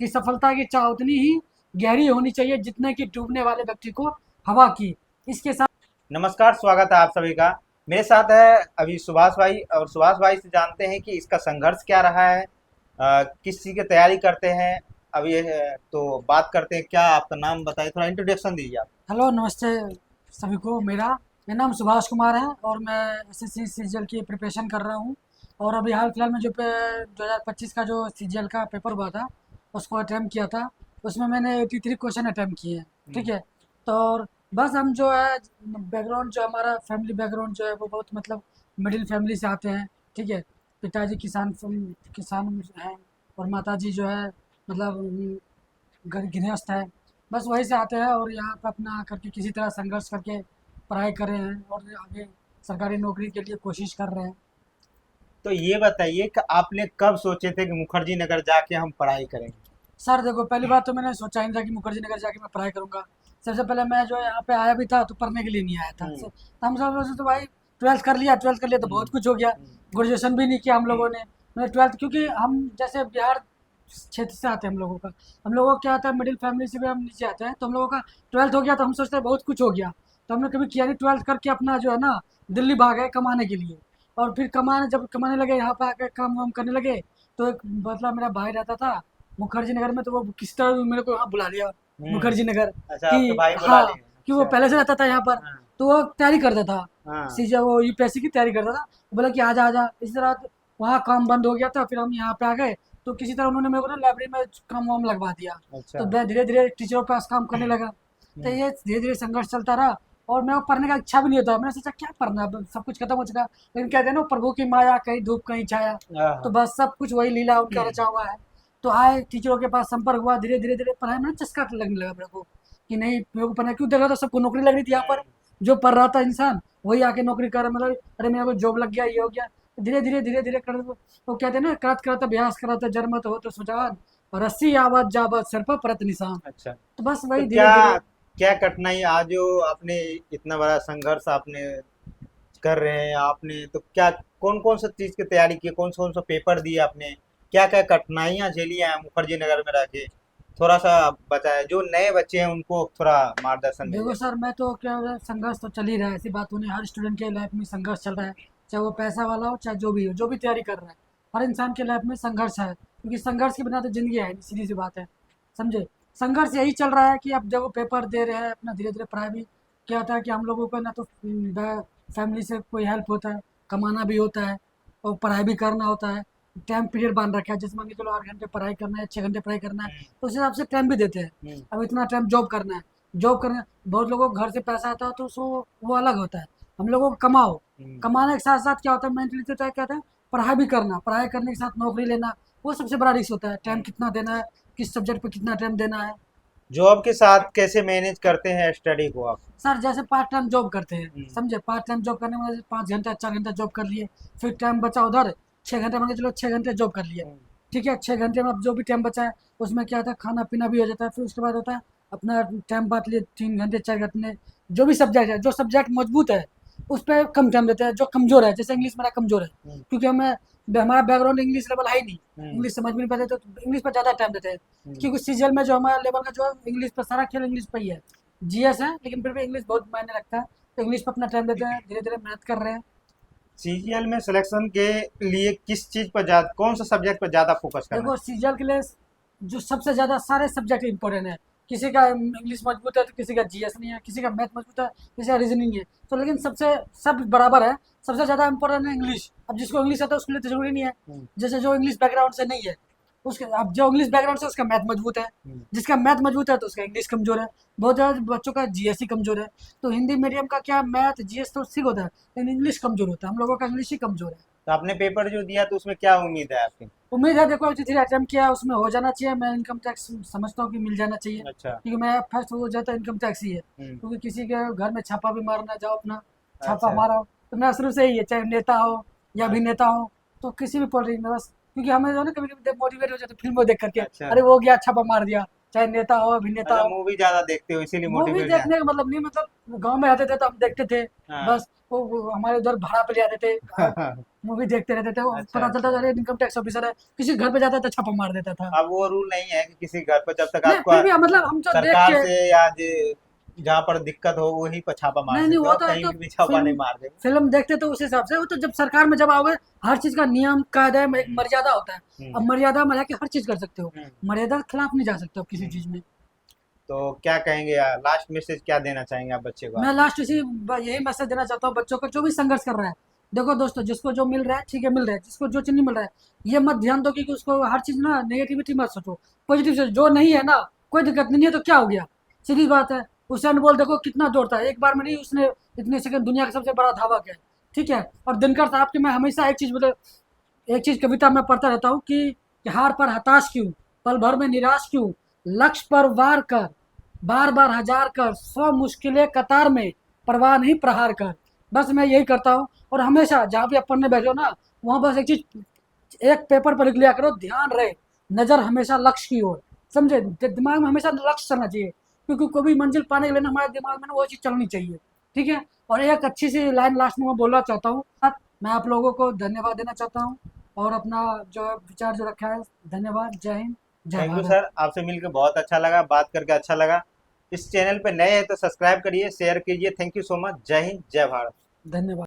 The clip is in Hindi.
कि सफलता की चाह उतनी ही गहरी होनी चाहिए जितने कि डूबने वाले व्यक्ति को हवा की। इसके साथ नमस्कार, स्वागत है आप सभी का। मेरे साथ है अभी सुभाष भाई, और सुभाष भाई से जानते हैं कि इसका संघर्ष क्या रहा है, किस चीज़ की तैयारी करते हैं अभी। तो बात करते हैं। क्या आपका नाम बताइए, थोड़ा इंट्रोडक्शन दीजिए आप। हेलो, नमस्ते सभी को। मेरा नाम सुभाष कुमार है और मैं एसएससी सीजीएल की प्रिपरेशन कर रहा हूँ। और अभी हाल फिलहाल में जो 2025 का जो सीजीएल का पेपर हुआ था उसको अटैम्प्ट किया था। उसमें मैंने 83 क्वेश्चन अटैम्प्ट किए हैं। ठीक हम्म। है। तो और बस हम जो है बैकग्राउंड जो हमारा फैमिली बैकग्राउंड जो है वो बहुत मतलब मिडिल फैमिली से आते हैं। ठीक है। पिताजी किसान हैं और माताजी जो है मतलब गृहस्थ है। बस वहीं से आते हैं और यहाँ पे अपना करके किसी तरह संघर्ष करके पढ़ाई कर रहे हैं और आगे सरकारी नौकरी के लिए कोशिश कर रहे हैं। तो ये बताइए कि आपने कब सोचे थे कि मुखर्जी नगर जाके हम पढ़ाई करेंगे। सर देखो, पहली बात तो मैंने सोचा ही नहीं था कि मुखर्जी नगर जाके मैं पढ़ाई करूँगा। सबसे पहले मैं जो है यहाँ पे आया भी था तो पढ़ने के लिए नहीं आया था। हम्म। तो हम सब लोग तो भाई ट्वेल्थ कर लिया तो बहुत हम्म। कुछ हो गया। हम्म। ग्रेजुएशन भी नहीं किया हम लोगों ने। मैंने ट्वेल्थ, क्योंकि हम जैसे बिहार क्षेत्र से आते हैं हम लोगों का क्या आता है, मिडिल फैमिली से भी हम नीचे आते हैं, तो हम लोगों का ट्वेल्थ हो गया तो हम सोचते हैं बहुत कुछ हो गया। तो हमने कभी किया नहीं, ट्वेल्थ करके अपना जो है ना दिल्ली भाग गए कमाने के लिए। और फिर जब कमाने लगे यहाँ पे आके काम वाम करने लगे, तो एक मतलब मेरा भाई रहता था मुखर्जी नगर में, तो वो किस तरह भी मेरे को यहाँ बुला लिया हम्म। मुखर्जी नगर अच्छा, कि आपके भाई बुला हाँ, लिए। कि वो अच्छा। पहले से रहता था यहाँ पर। हाँ। तो वो तैयारी करता था, हाँ। सीजे वो यूपीएससी की तैयारी करता था। बोला कि आजा आजा, इस तरह वहाँ काम बंद हो गया था, फिर हम यहाँ पे आ गए। तो किसी तरह उन्होंने मेरे को ना लाइब्रेरी में काम वाम लगवा दिया। अच्छा। तो मैं धीरे धीरे टीचरों के पास काम करने लगा। तो हम्म। ये धीरे धीरे संघर्ष चलता रहा। और मेरे को पढ़ने का इच्छा भी नहीं होता, मैंने सोचा क्या पढ़ना, अब सब कुछ खत्म हो चुका। लेकिन कहते हैं ना, प्रभु की माया, कहीं धूप कहीं छाया। तो हाँ। बस सब कुछ वही लीला उनका रचा हुआ है। तो आए टीचरों के पास, संपर्क हुआ, धीरे धीरे धीरे पढ़ाई में चस्का लगने लगा मेरे को कि नहीं, मेरे को पढ़ना क्यों। देखा तो सबको नौकरी लग रही थी यहाँ पर। जो पढ़ रहा था इंसान वही आके नौकरी कर रहा, मतलब अरे मेरे को जॉब लग गया, ये हो गया। धीरे धीरे धीरे धीरे कर, वो कहते हैं ना, करत करत अभ्यास करत जन्मत हो तो सुजान, और रस्सी आवत जावत सिर पर परत निशान। अच्छा। तो बस तो वही धीरे क्या धीरे। क्या कठिनाई आज जो आपने इतना बड़ा संघर्ष आपने कर रहे हैं आपने, तो क्या कौन कौन सा चीज की तैयारी की, कौन सा पेपर दिए आपने, क्या क्या कठिनाइयां झेली हैं मुखर्जी नगर में रह के, थोड़ा सा बताएं। जो नए बच्चे हैं उनको थोड़ा मार्गदर्शन मिल देखो जाए। सर, मैं तो क्या है, संघर्ष तो चल ही रहा है, ऐसी बात नहीं। हर स्टूडेंट के लाइफ में संघर्ष चल रहा है, चाहे वो पैसा वाला हो चाहे जो भी हो, जो भी तैयारी कर रहा है। हर इंसान के लाइफ में संघर्ष है, क्योंकि संघर्ष के बिना तो जिंदगी है नहीं, सीधी सी बात है। समझे। संघर्ष यही चल रहा है कि अब जब वो पेपर दे रहे हैं अपना, धीरे धीरे पढ़ाई भी क्या होता है कि हम लोगों को ना तो फैमिली से कोई हेल्प होता है, कमाना भी होता है और पढ़ाई भी करना होता है। टाइम पीरियड बांध रखा है, जैसे मान के चलो 8 घंटे पढ़ाई करना है, 6 घंटे पढ़ाई करना है, हम्म। तो उस हिसाब से टाइम भी देते हैं। हम्म। अब इतना टाइम जॉब करना है, जॉब करना, बहुत लोगों को घर से पैसा आता है तो वो अलग होता है। हम लोगों को कमाओ, हम्म। कमाने के साथ साथ क्या होता है, मेंटली होता है, क्या होता है, पढ़ाई भी करना, पढ़ाई करने के साथ नौकरी लेना, वो सबसे बड़ा रिस्क होता है। टाइम हम्म। कितना देना है, किस सब्जेक्ट पे कितना टाइम देना है। जॉब के साथ कैसे मैनेज करते हैं स्टडी को आप। सर जैसे पार्ट टाइम जॉब करते हैं, हम्म। समझे, पार्ट टाइम जॉब करने में 5 घंटा 4 घंटा जॉब कर लिए, फिर टाइम बचा उधर 6 घंटे, मान के चलो 6 घंटे जॉब कर लिए। हम्म। ठीक है, 6 घंटे में अब जो भी टाइम बचा है उसमें क्या होता है, खाना पीना भी हो जाता है। फिर उसके बाद होता है अपना टाइम बांट लिए 3 घंटे 4 घंटे। जो भी सब्जेक्ट है, जो सब्जेक्ट मजबूत है उस पर कम टाइम देते हैं, जो कमजोर है, जैसे इंग्लिश मेरा कमजोर है, हम्म। क्योंकि हमारा बैकग्राउंड इंग्लिश लेवल है ही नहीं, हम्म। इंग्लिश समझ भी नहीं पाते, तो इंग्लिश पर ज़्यादा टाइम देते हैं। हम्म। क्योंकि सीजीएल में जो हमारा लेवल का जो है इंग्लिश पर, सारा खेल इंग्लिश पर ही है। जीएस है लेकिन फिर भी इंग्लिश बहुत मायने रखता है, तो इंग्लिश पर अपना टाइम देते हैं, धीरे धीरे मेहनत कर रहे हैं। सीजीएल में सिलेक्शन के लिए किस चीज पर ज्यादा, कौन सा सब्जेक्ट पर ज्यादा फोकस करना देखो, चाहिए। सीजीएल के लिए जो सबसे ज़्यादा सारे सब्जेक्ट इंपॉर्टेंट है। किसी का इंग्लिश मजबूत है तो किसी का जीएस नहीं है, किसी का मैथ मजबूत है, किसी का रीजनिंग है। तो लेकिन सब बराबर है, सबसे ज़्यादा इंपॉर्टेंट है इंग्लिश। अब जिसको इंग्लिश आता है उसके लिए तो जरूरी नहीं है। हम्म। जैसे जो इंग्लिश बैकग्राउंड से नहीं है, उसके, अब जो इंग्लिश बैकग्राउंड से उसका मैथ मजबूत है, हम्म। जिसका मैथ मजबूत है तो उसका इंग्लिश कमजोर है। बहुत ज़्यादा बच्चों का जीएस ही कमजोर है। तो हिंदी मीडियम का क्या, मैथ जीएस तो ठीक होता है, लेकिन इंग्लिश कमजोर होता है, हम लोगों का इंग्लिश ही कमजोर है। तो आपने पेपर जो दिया तो उसमें क्या उम्मीद है आपकी। उम्मीद है, देखो जितनी अटेम्प्ट किया है उसमें हो जाना चाहिए। मैं इनकम टैक्स समझता हूँ कि मिल जाना चाहिए, अच्छा। क्योंकि मैं फर्स्ट हो जाता इनकम टैक्स ही है। हम्म। क्योंकि किसी के घर में छापा भी मारना जाओ अपना, छापा अच्छा। मारा हो, तो मेरा शुरू से ही है, चाहे नेता हो या हाँ। अभिनेता हो, तो किसी भी पॉलिटिक्स में बस, क्योंकि हमें जो है ना कभी कभी मोटिवेट हो जाते फिल्मों देख करके, अच्छा। अरे वो गया छापा मार दिया, चाहे नेता हो अभिनेता अच्छा, हो। मूवी ज्यादा देखते हो इसीलिए मूवी मोटिवेट देखने का मतलब नहीं, मतलब गांव में आते थे तो हम देखते थे। हाँ। बस वो हमारे उधर भाड़ा पे ले आते थे। मूवी देखते रहते थे, वो अच्छा पता चलता था अच्छा। अरे इनकम टैक्स ऑफिसर है, किसी के घर पे जाता था छापा मार देता था। अब वो रूल नहीं है कि किसी घर पर, जब तक नहीं आपको फिर भी मतलब हम तो देख सरकार के, से या जहाँ पर दिक्कत हो वहीं पर छापा मार नहीं नहीं सकते हो, वो आप तो कहीं तो भी छापा नहीं फिल्म मार देंगे। फिल्म देखते तो उस हिसाब से, वो तो जब सरकार में जब आओगे, हर चीज का नियम कायदा है, एक हम्म मर्यादा होता है। अब हम्म मर्यादा में जाके हर चीज कर सकते हो, हम्म मर्यादा के खिलाफ नहीं जा सकते हो किसी हम्म। चीज में। तो क्या कहेंगे यार, लास्ट मैसेज क्या देना चाहेंगे आप बच्चे को मैं आपके? लास्ट यही मैसेज देना चाहता हूँ बच्चों को जो भी संघर्ष कर रहा है। देखो दोस्तों, जिसको जो मिल रहा है ठीक है, मिल रहा है, जिसको जो चीज नहीं मिल रहा है, ये मत ध्यान दो कि उसको हर चीज ना नेगेटिविटी मत सोचो, पॉजिटिव सोचो। जो नहीं है ना, कोई दिक्कत नहीं है तो क्या हो गया, सीधी बात है। उसेन बोल्ट देखो कितना दौड़ता है, एक बार में नहीं उसने इतने सेकंड दुनिया का सबसे बड़ा धावक है, ठीक है। और दिनकर साहब की मैं हमेशा एक चीज मतलब, एक चीज कविता में पढ़ता रहता हूँ कि हार पर हताश क्यों, पल भर में निराश क्यों, लक्ष्य पर वार कर, बार बार हजार कर, 100 मुश्किलें कतार में, परवाह नहीं प्रहार कर। बस मैं यही करता हूँ। और हमेशा जहाँ भी आप पढ़ने बैठे हो ना, वहाँ बस एक चीज, एक पेपर पर लिख लिया करो, ध्यान रहे, नजर हमेशा लक्ष्य की ओर, समझे। दिमाग में हमेशा लक्ष्य चलना चाहिए, क्योंकि कोई भी मंजिल पाने के लिए ना हमारे दिमाग में ना वो चीज चलनी चाहिए, ठीक है। और एक अच्छी सी लाइन लास्ट में मैं बोलना चाहता हूँ, मैं आप लोगों को धन्यवाद देना चाहता हूँ, और अपना जो विचार जो रखा है, धन्यवाद, जय हिंद, जय थैंक यू भारत। सर, आपसे मिलकर बहुत अच्छा लगा, बात करके अच्छा लगा। इस चैनल पे नए हैं तो सब्सक्राइब करिए, शेयर कीजिए। Thank you so much. जय हिंद, जय भारत। धन्यवाद।